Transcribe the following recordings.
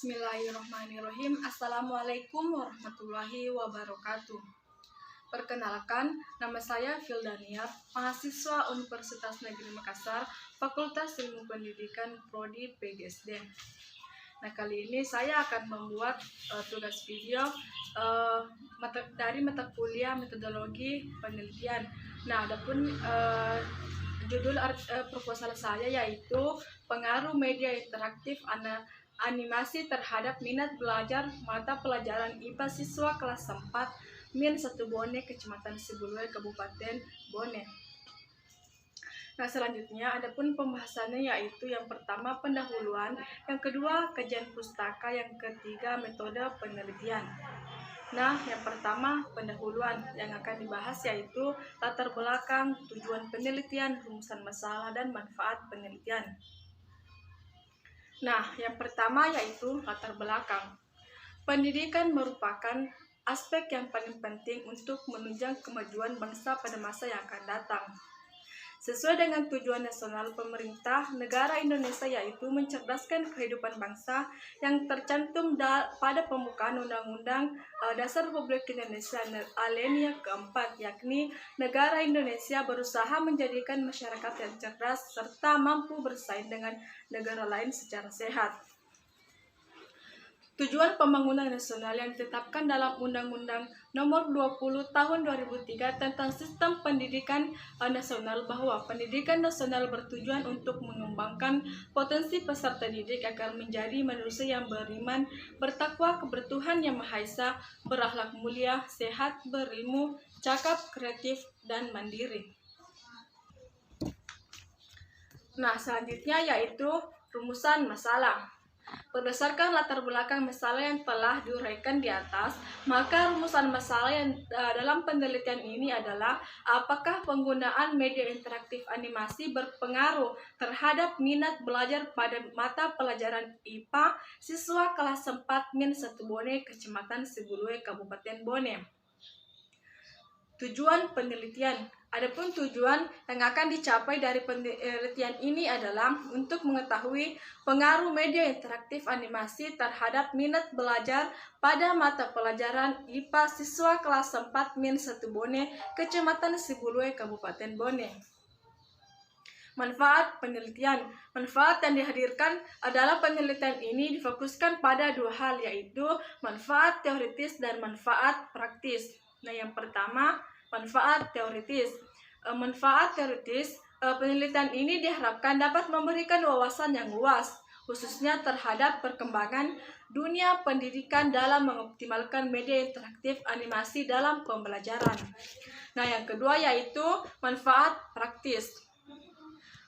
Bismillahirrahmanirrahim. Assalamualaikum warahmatullahi wabarakatuh. Perkenalkan, nama saya Fildania, mahasiswa Universitas Negeri Makassar, Fakultas Ilmu Pendidikan Prodi PGSD. Nah, kali ini saya akan membuat tugas video dari mata kuliah metodologi penelitian. Nah, adapun judul proposal saya yaitu pengaruh media interaktif animasi terhadap minat belajar mata pelajaran IPA siswa kelas 4 Min 1 Bone, Kecamatan Sibulue, Kabupaten Bone. Nah, selanjutnya adapun pembahasannya yaitu yang pertama pendahuluan, yang kedua kajian pustaka, yang ketiga metode penelitian. Nah, yang pertama pendahuluan yang akan dibahas yaitu latar belakang, tujuan penelitian, rumusan masalah, dan manfaat penelitian. Nah, yang pertama yaitu latar belakang. Pendidikan merupakan aspek yang paling penting untuk menunjang kemajuan bangsa pada masa yang akan datang. Sesuai dengan tujuan nasional pemerintah negara Indonesia yaitu mencerdaskan kehidupan bangsa yang tercantum pada pembukaan Undang-Undang Dasar Republik Indonesia Alinea keempat, yakni negara Indonesia berusaha menjadikan masyarakat yang cerdas serta mampu bersaing dengan negara lain secara sehat. Tujuan pembangunan nasional yang ditetapkan dalam Undang-Undang Nomor 20 Tahun 2003 tentang Sistem Pendidikan Nasional bahwa pendidikan nasional bertujuan untuk mengembangkan potensi peserta didik agar menjadi manusia yang beriman, bertakwa kepada Tuhan Yang Maha Esa, berakhlak mulia, sehat, berilmu, cakap, kreatif, dan mandiri. Nah, selanjutnya yaitu rumusan masalah. Berdasarkan latar belakang masalah yang telah diuraikan di atas, maka rumusan masalah yang dalam penelitian ini adalah apakah penggunaan media interaktif animasi berpengaruh terhadap minat belajar pada mata pelajaran IPA siswa kelas 4 Min 1 Bone, Kecamatan Sibulue, Kabupaten Bone. Tujuan penelitian. Adapun tujuan yang akan dicapai dari penelitian ini adalah untuk mengetahui pengaruh media interaktif animasi terhadap minat belajar pada mata pelajaran IPA siswa kelas 4 Min 1 Bone, Kecamatan Sibulue, Kabupaten Bone. Manfaat penelitian. Manfaat yang dihadirkan adalah penelitian ini difokuskan pada dua hal, yaitu manfaat teoritis dan manfaat praktis. Nah, yang pertama, manfaat teoritis. Manfaat teoritis, penelitian ini diharapkan dapat memberikan wawasan yang luas, khususnya terhadap perkembangan dunia pendidikan dalam mengoptimalkan media interaktif animasi dalam pembelajaran. Nah, yang kedua yaitu manfaat praktis.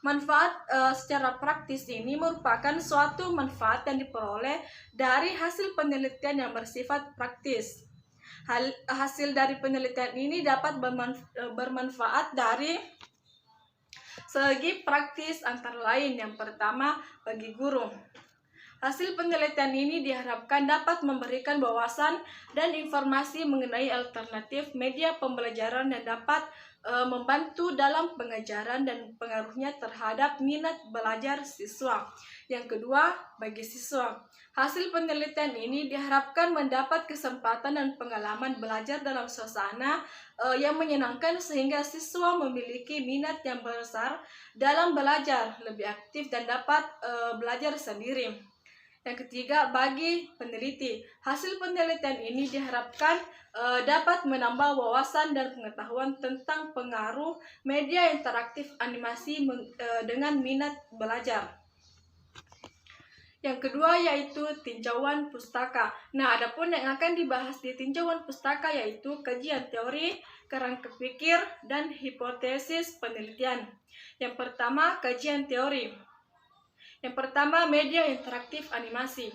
Manfaat secara praktis ini merupakan suatu manfaat yang diperoleh dari hasil penelitian yang bersifat praktis. Hasil dari penelitian ini dapat bermanfaat dari segi praktis antara lain. Yang pertama, bagi guru. Hasil penelitian ini diharapkan dapat memberikan wawasan dan informasi mengenai alternatif media pembelajaran yang dapat membantu dalam pengajaran dan pengaruhnya terhadap minat belajar siswa. Yang kedua, bagi siswa. Hasil penelitian ini diharapkan mendapat kesempatan dan pengalaman belajar dalam suasana yang menyenangkan sehingga siswa memiliki minat yang besar dalam belajar, lebih aktif dan dapat belajar sendiri. Yang ketiga, bagi peneliti. Hasil penelitian ini diharapkan dapat menambah wawasan dan pengetahuan tentang pengaruh media interaktif animasi dengan minat belajar. Yang kedua yaitu tinjauan pustaka. Nah, adapun yang akan dibahas di tinjauan pustaka yaitu kajian teori, kerangka pikir, dan hipotesis penelitian. Yang pertama, kajian teori. Yang pertama, media interaktif animasi.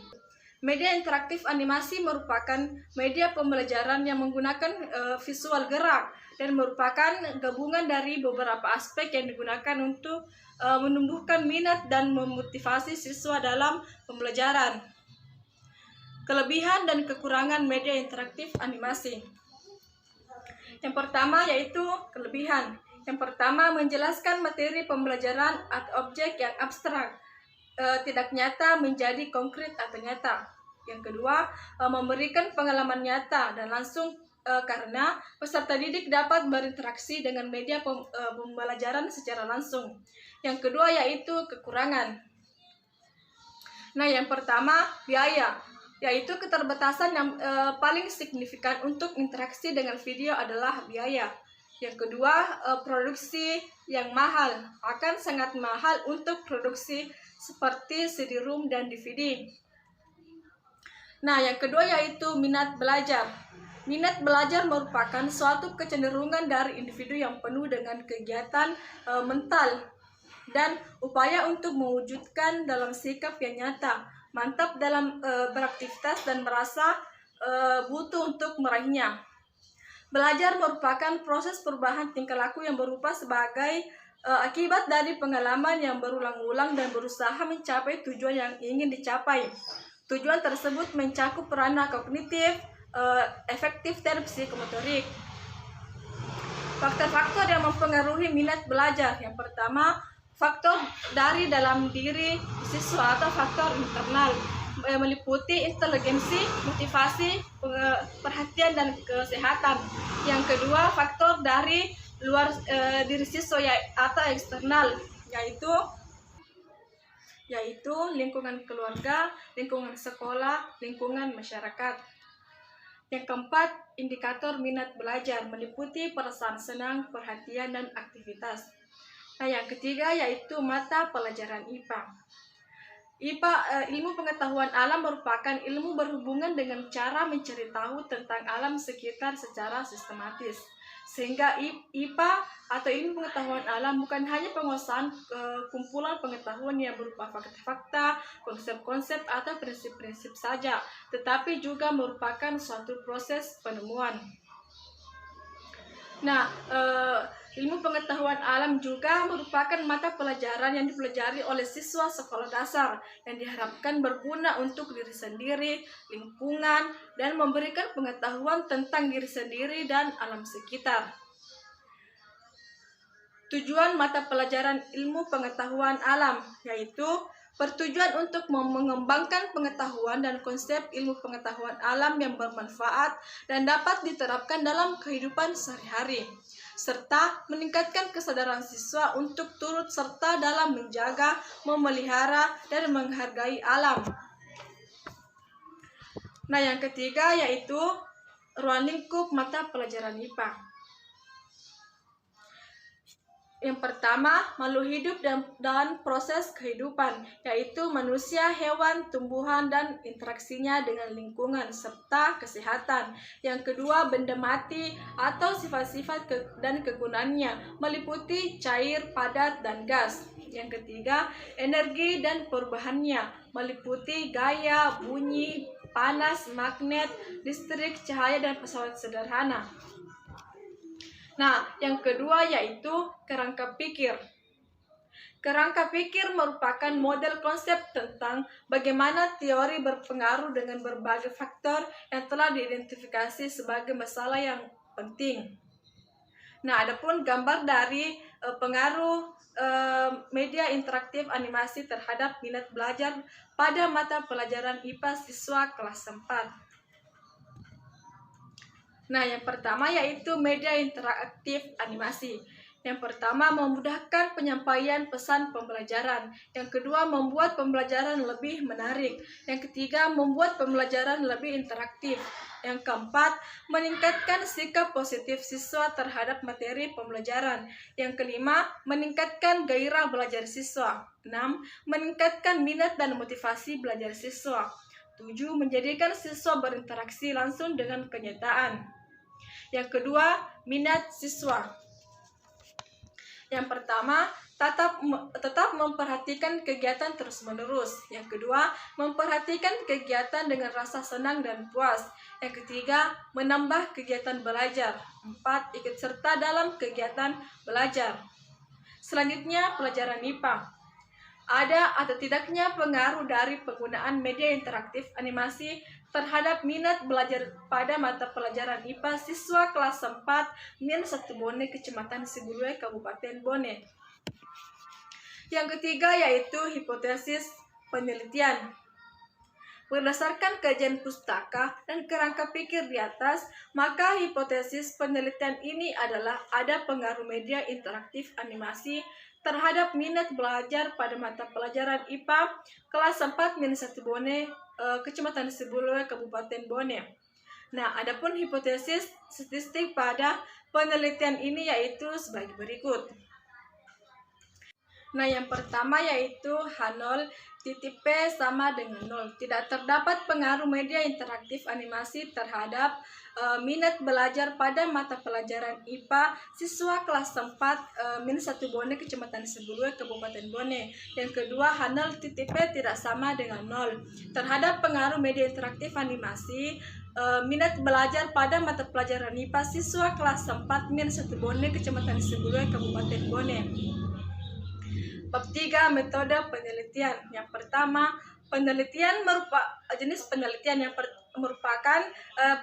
Media interaktif animasi merupakan media pembelajaran yang menggunakan visual gerak dan merupakan gabungan dari beberapa aspek yang digunakan untuk menumbuhkan minat dan memotivasi siswa dalam pembelajaran. Kelebihan dan kekurangan media interaktif animasi. Yang pertama yaitu kelebihan. Yang pertama, menjelaskan materi pembelajaran atau objek yang abstrak, tidak nyata menjadi konkret atau nyata. Yang kedua, memberikan pengalaman nyata dan langsung karena peserta didik dapat berinteraksi dengan media pembelajaran secara langsung. Yang kedua yaitu kekurangan. Nah, yang pertama biaya, yaitu keterbatasan yang paling signifikan untuk interaksi dengan video adalah biaya. Yang kedua, produksi yang mahal, akan sangat mahal untuk produksi seperti CD-ROM dan DVD. Nah, yang kedua yaitu minat belajar. Minat belajar merupakan suatu kecenderungan dari individu yang penuh dengan kegiatan mental dan upaya untuk mewujudkan dalam sikap yang nyata, mantap dalam beraktivitas dan merasa butuh untuk meraihnya. Belajar merupakan proses perubahan tingkah laku yang berupa sebagai akibat dari pengalaman yang berulang-ulang dan berusaha mencapai tujuan yang ingin dicapai. Tujuan tersebut mencakup ranah kognitif, efektif, dan psikomotorik. Faktor-faktor yang mempengaruhi minat belajar. Yang pertama, faktor dari dalam diri siswa atau faktor internal, meliputi inteligensi, motivasi, perhatian, dan kesehatan. Yang kedua, faktor dari luar diri siswa atau eksternal, yaitu lingkungan keluarga, lingkungan sekolah, lingkungan masyarakat. Yang keempat, indikator minat belajar meliputi perasaan senang, perhatian, dan aktivitas. Nah, yang ketiga yaitu mata pelajaran IPA. Ilmu pengetahuan alam merupakan ilmu berhubungan dengan cara mencari tahu tentang alam sekitar secara sistematis. Sehingga IPA atau ilmu pengetahuan alam bukan hanya penguasaan kumpulan pengetahuan yang berupa fakta-fakta, konsep-konsep, atau prinsip-prinsip saja, tetapi juga merupakan suatu proses penemuan. Nah, ilmu pengetahuan alam juga merupakan mata pelajaran yang dipelajari oleh siswa sekolah dasar yang diharapkan berguna untuk diri sendiri, lingkungan, dan memberikan pengetahuan tentang diri sendiri dan alam sekitar. Tujuan mata pelajaran ilmu pengetahuan alam yaitu bertujuan untuk mengembangkan pengetahuan dan konsep ilmu pengetahuan alam yang bermanfaat dan dapat diterapkan dalam kehidupan sehari-hari, serta meningkatkan kesadaran siswa untuk turut serta dalam menjaga, memelihara, dan menghargai alam. Nah, yang ketiga yaitu ruang lingkup mata pelajaran IPA. Yang pertama, makhluk hidup dan proses kehidupan, yaitu manusia, hewan, tumbuhan, dan interaksinya dengan lingkungan, serta kesehatan. Yang kedua, benda mati atau sifat-sifat dan kegunaannya, meliputi cair, padat, dan gas. Yang ketiga, energi dan perubahannya, meliputi gaya, bunyi, panas, magnet, listrik, cahaya, dan pesawat sederhana. Nah, yang kedua yaitu kerangka pikir. Kerangka pikir merupakan model konsep tentang bagaimana teori berpengaruh dengan berbagai faktor yang telah diidentifikasi sebagai masalah yang penting. Nah, adapun gambar dari pengaruh media interaktif animasi terhadap minat belajar pada mata pelajaran IPA siswa kelas 4. Nah, yang pertama yaitu media interaktif animasi. Yang pertama, memudahkan penyampaian pesan pembelajaran. Yang kedua, membuat pembelajaran lebih menarik. Yang ketiga, membuat pembelajaran lebih interaktif. Yang keempat, meningkatkan sikap positif siswa terhadap materi pembelajaran. Yang kelima, meningkatkan gairah belajar siswa. 6. Meningkatkan minat dan motivasi belajar siswa. 7. Menjadikan siswa berinteraksi langsung dengan kenyataan. Yang kedua, minat siswa. Yang pertama, tetap memperhatikan kegiatan terus-menerus. Yang kedua, memperhatikan kegiatan dengan rasa senang dan puas. Yang ketiga, menambah kegiatan belajar. 4. Ikut serta dalam kegiatan belajar. Selanjutnya, pelajaran IPA. Ada atau tidaknya pengaruh dari penggunaan media interaktif animasi terhadap minat belajar pada mata pelajaran IPA siswa kelas 4 -1 Bone, Kecamatan Sibulue, Kabupaten Bone. Yang ketiga yaitu hipotesis penelitian. Berdasarkan kajian pustaka dan kerangka pikir di atas, maka hipotesis penelitian ini adalah ada pengaruh media interaktif animasi terhadap minat belajar pada mata pelajaran IPA kelas 4-1 Bone, Kecamatan Sibulue, Kabupaten Bone. Nah, adapun hipotesis statistik pada penelitian ini yaitu sebagai berikut. Nah, yang pertama yaitu H0 titik P sama dengan 0. Tidak terdapat pengaruh media interaktif animasi terhadap minat belajar pada mata pelajaran IPA siswa kelas 4-1 Bone, Kecamatan Sibulue, Kabupaten Bone. Yang kedua, H0 titik P tidak sama dengan 0. Terhadap pengaruh media interaktif animasi minat belajar pada mata pelajaran IPA siswa kelas 4-1 Bone, Kecamatan Sibulue, Kabupaten Bone. Bab 3, metode penelitian. Yang pertama, penelitian jenis penelitian yang merupakan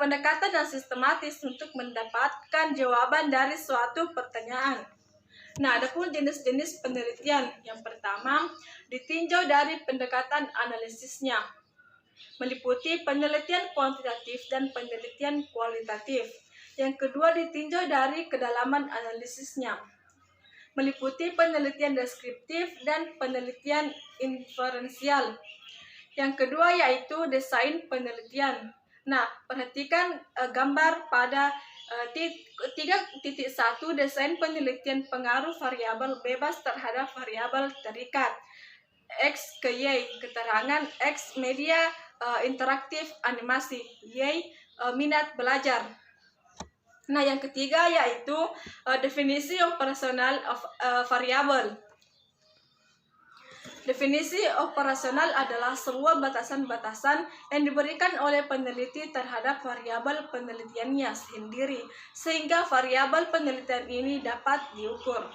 pendekatan yang sistematis untuk mendapatkan jawaban dari suatu pertanyaan. Nah, adapun jenis-jenis penelitian. Yang pertama, ditinjau dari pendekatan analisisnya, meliputi penelitian kuantitatif dan penelitian kualitatif. Yang kedua, ditinjau dari kedalaman analisisnya, meliputi penelitian deskriptif dan penelitian inferensial. Yang kedua yaitu desain penelitian. Nah, perhatikan gambar pada 3.1 desain penelitian pengaruh variabel bebas terhadap variabel terikat. X ke Y, keterangan X media interaktif animasi, Y minat belajar. Nah, yang ketiga yaitu definisi operasional variabel. Definisi operasional adalah sebuah batasan-batasan yang diberikan oleh peneliti terhadap variabel penelitiannya sendiri, sehingga variabel penelitian ini dapat diukur.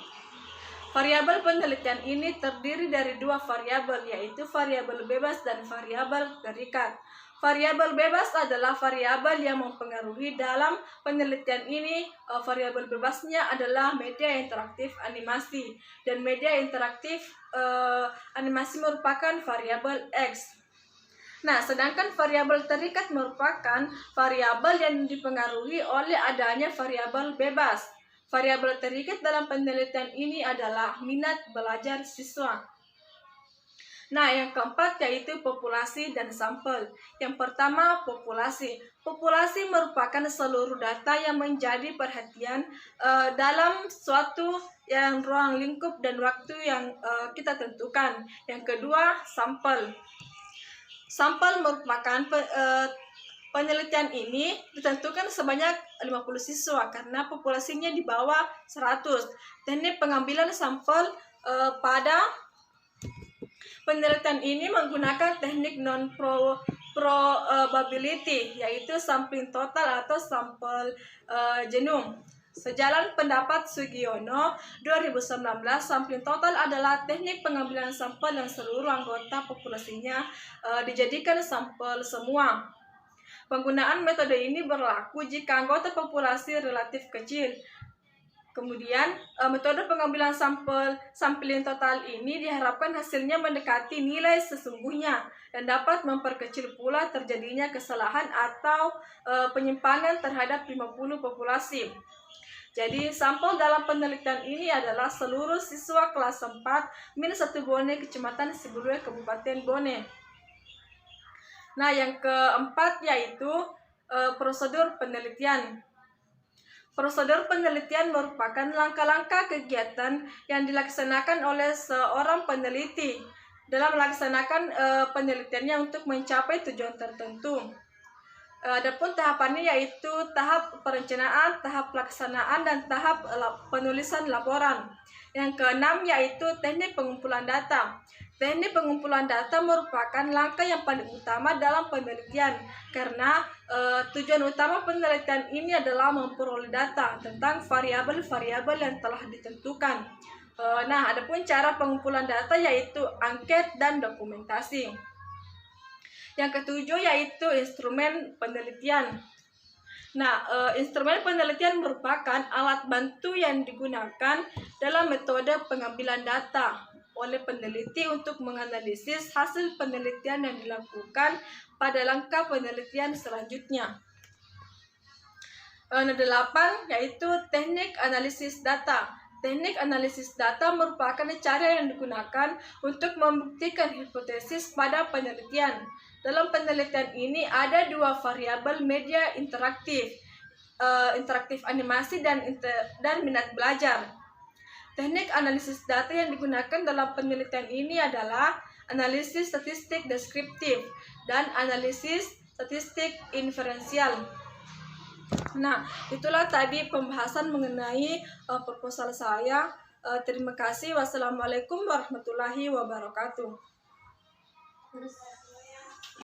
Variabel penelitian ini terdiri dari dua variabel, yaitu variabel bebas dan variabel terikat. Variabel bebas adalah variabel yang mempengaruhi dalam penelitian ini. Variabel bebasnya adalah media interaktif animasi, dan media interaktif animasi merupakan variabel X. Nah, sedangkan variabel terikat merupakan variabel yang dipengaruhi oleh adanya variabel bebas. Variabel terikat dalam penelitian ini adalah minat belajar siswa. Nah, yang keempat yaitu populasi dan sampel. Yang pertama, populasi. Populasi merupakan seluruh data yang menjadi perhatian dalam suatu ruang lingkup dan waktu yang kita tentukan. Yang kedua, sampel. Sampel merupakan penelitian ini ditentukan sebanyak 50 siswa karena populasinya di bawah 100. Teknik pengambilan sampel pada penelitian ini menggunakan teknik non-probability, yaitu sampling total atau sampel genom. Sejalan pendapat Sugiono 2019, sampling total adalah teknik pengambilan sampel yang seluruh anggota populasinya dijadikan sampel semua. Penggunaan metode ini berlaku jika anggota populasi relatif kecil. Kemudian, metode pengambilan sampling total ini diharapkan hasilnya mendekati nilai sesungguhnya dan dapat memperkecil pula terjadinya kesalahan atau penyimpangan terhadap 50 populasi. Jadi, sampel dalam penelitian ini adalah seluruh siswa kelas 4-1 Bone, Kecamatan Sibulue, Kabupaten Bone. Nah, yang keempat yaitu prosedur penelitian. Prosedur penelitian merupakan langkah-langkah kegiatan yang dilaksanakan oleh seorang peneliti dalam melaksanakan penelitiannya untuk mencapai tujuan tertentu. Adapun tahapannya yaitu tahap perencanaan, tahap pelaksanaan, dan tahap penulisan laporan. Yang keenam yaitu teknik pengumpulan data. Teknik pengumpulan data merupakan langkah yang paling utama dalam penelitian karena tujuan utama penelitian ini adalah memperoleh data tentang variabel-variabel yang telah ditentukan. Nah, adapun cara pengumpulan data yaitu angket dan dokumentasi. Yang ketujuh yaitu instrumen penelitian. Nah, instrumen penelitian merupakan alat bantu yang digunakan dalam metode pengambilan data oleh peneliti untuk menganalisis hasil penelitian yang dilakukan pada langkah penelitian selanjutnya. 8 yaitu teknik analisis data. Teknik analisis data merupakan cara yang digunakan untuk membuktikan hipotesis pada penelitian. Dalam penelitian ini ada dua variabel media interaktif, interaktif animasi dan minat belajar. Teknik analisis data yang digunakan dalam penelitian ini adalah analisis statistik deskriptif dan analisis statistik inferensial. Nah, itulah tadi pembahasan mengenai proposal saya. Terima kasih. Wassalamualaikum warahmatullahi wabarakatuh.